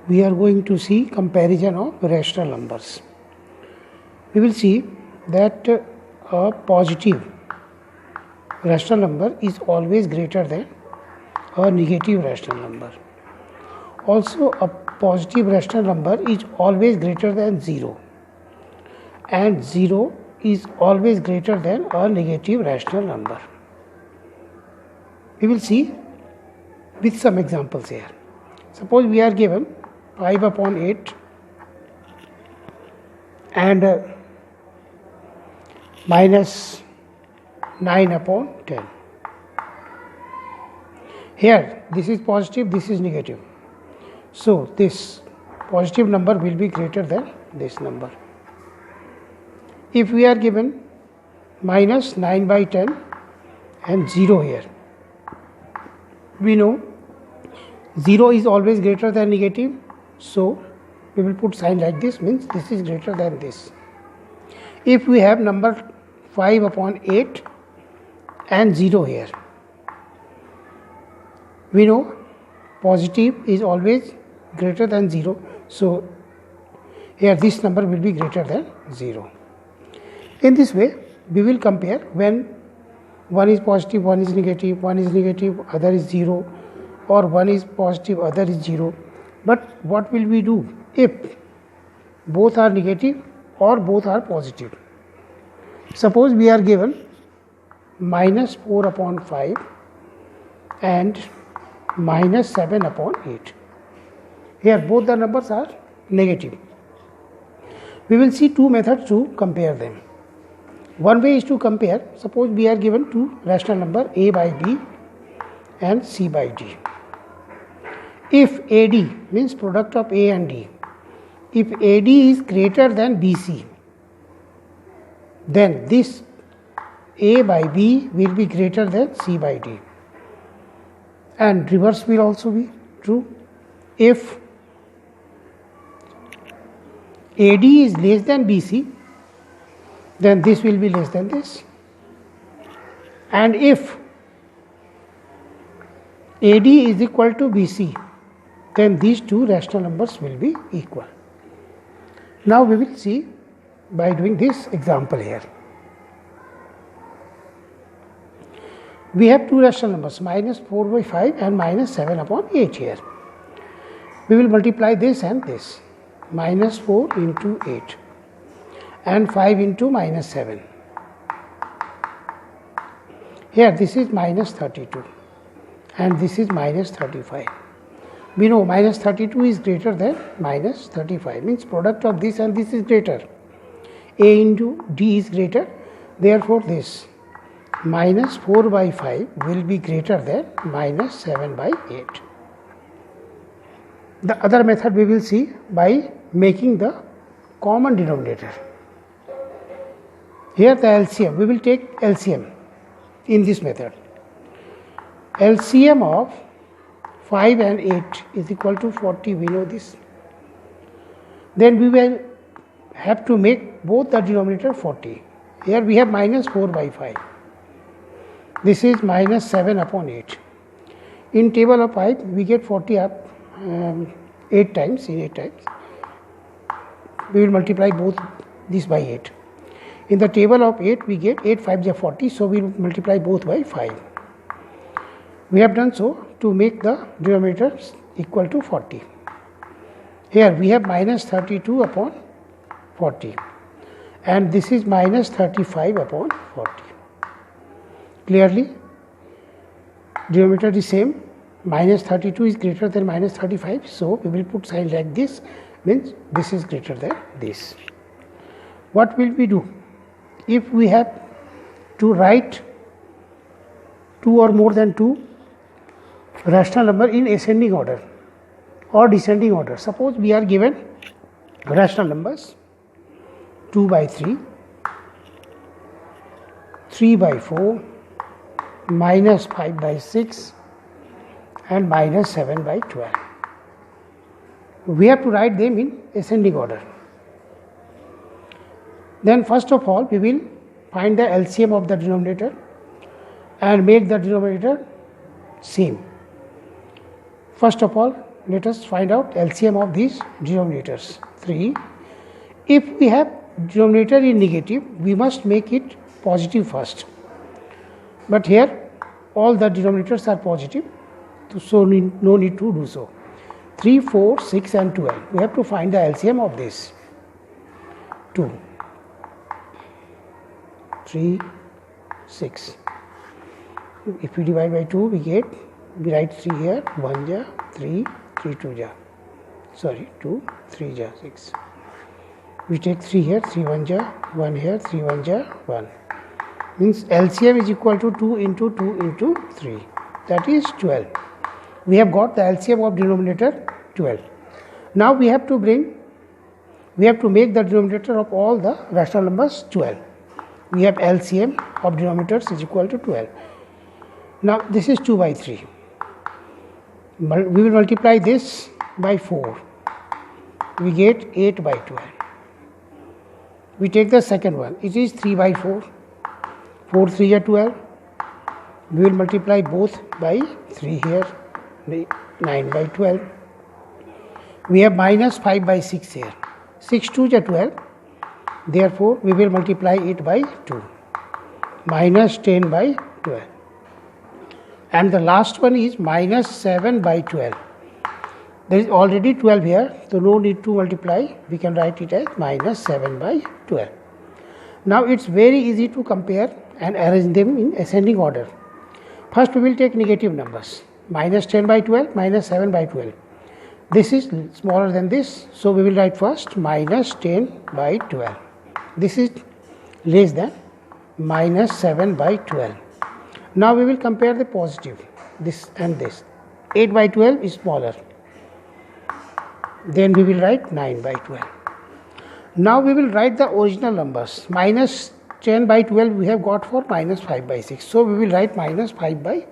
we are going to see comparison of rational numbers. We will see that a positive rational number is always greater than a negative rational number. Also, a positive rational number is always greater than 0, and 0 is always greater than a negative rational number. We will see with some examples here. Suppose we are given 5 upon 8 and minus 9 upon 10. Here this is positive, this is negative. So this positive number will be greater than this number. If we are given minus 9 by 10 and 0 here, we know 0 is always greater than negative, so we will put sign like this, means this is greater than this. If we have number 5 upon 8 and 0 here, we know positive is always greater than 0, so here this number will be greater than 0. In this way, we will compare when one is positive, one is negative, other is 0, or one is positive, other is 0. But what will we do if both are negative or both are positive? Suppose we are given minus 4 upon 5 and minus 7 upon 8. Here both the numbers are negative. We will see two methods to compare them. One way is to compare, suppose we are given two rational number a by b and c by d. If AD means product of A and D, if AD is greater than BC, then this A by B will be greater than C by D, and reverse will also be true. If AD is less than BC, then this will be less than this, and if AD is equal to BC, then these two rational numbers will be equal. Now we will see by doing this example here. We have two rational numbers, minus 4 by 5 and minus 7 upon 8 here. We will multiply this and this, minus 4 into 8 and 5 into minus 7. Here this is minus 32 and this is minus 35. We know minus 32 is greater than minus 35, means product of this and this is greater. A into D is greater, therefore this minus 4 by 5 will be greater than minus 7 by 8. The other method we will see by making the common denominator. Here the LCM, we will take LCM in this method. LCM of 5 and 8 is equal to 40, we know this. Then we will have to make both the denominator 40. Here we have minus 4 by 5. This is minus 7 upon 8. In table of 5, we get 40 up 8 times, in 8 times. We will multiply both this by 8. In the table of 8, we get 8 5 is 40, so we will multiply both by 5. We have done so to make the denominators equal to 40. Here we have minus 32 upon 40 and this is minus 35 upon 40. Clearly, denominator is same, minus 32 is greater than minus 35, so we will put sign like this, means this is greater than this. What will we do? If we have to write two or more than two rational number in ascending order or descending order. Suppose we are given rational numbers 2 by 3, 3 by 4, minus 5 by 6 and minus 7 by 12. We have to write them in ascending order. Then first of all we will find the LCM of the denominator and make the denominator same. First of all, let us find out LCM of these denominators. 3. If we have denominator in negative, we must make it positive first. But here all the denominators are positive, so no need to do so. 3, 4, 6 and 12. We have to find the LCM of this. 2, 3, 6. If we divide by 2, we write 3 here, 1 ja, 3, 3 2 ja. Sorry, 2, 3 ja, 6. We take 3 here, 3 1 ja, 1 here, 3 1 ja, 1. Means LCM is equal to 2 into 2 into 3. That is 12. We have got the LCM of denominator 12. Now we have to make the denominator of all the rational numbers 12. We have LCM of denominators is equal to 12. Now this is 2 by 3. We will multiply this by 4. We get 8 by 12. We take the second one. It is 3 by 4. 4 3 are 12. We will multiply both by 3 here. 9 by 12. We have minus 5 by 6 here. 6 2 are 12. Therefore, we will multiply it by 2. Minus 10 by 12. And the last one is minus 7 by 12. There is already 12 here, so no need to multiply. We can write it as minus 7 by 12. Now it's very easy to compare and arrange them in ascending order. First we will take negative numbers. Minus 10 by 12, minus 7 by 12. This is smaller than this, so we will write first minus 10 by 12. This is less than minus 7 by 12. Now we will compare the positive, this and this. 8 by 12 is smaller. Then we will write 9 by 12. Now we will write the original numbers. Minus 10 by 12 we have got for minus 5 by 6. So we will write minus 5 by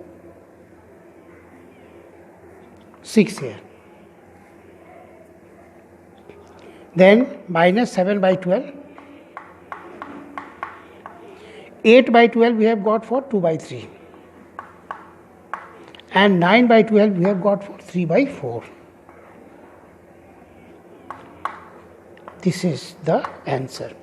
6 here. Then minus 7 by 12. 8 by 12 we have got for 2 by 3. And 9 by 12 we have got for 3 by 4. This is the answer.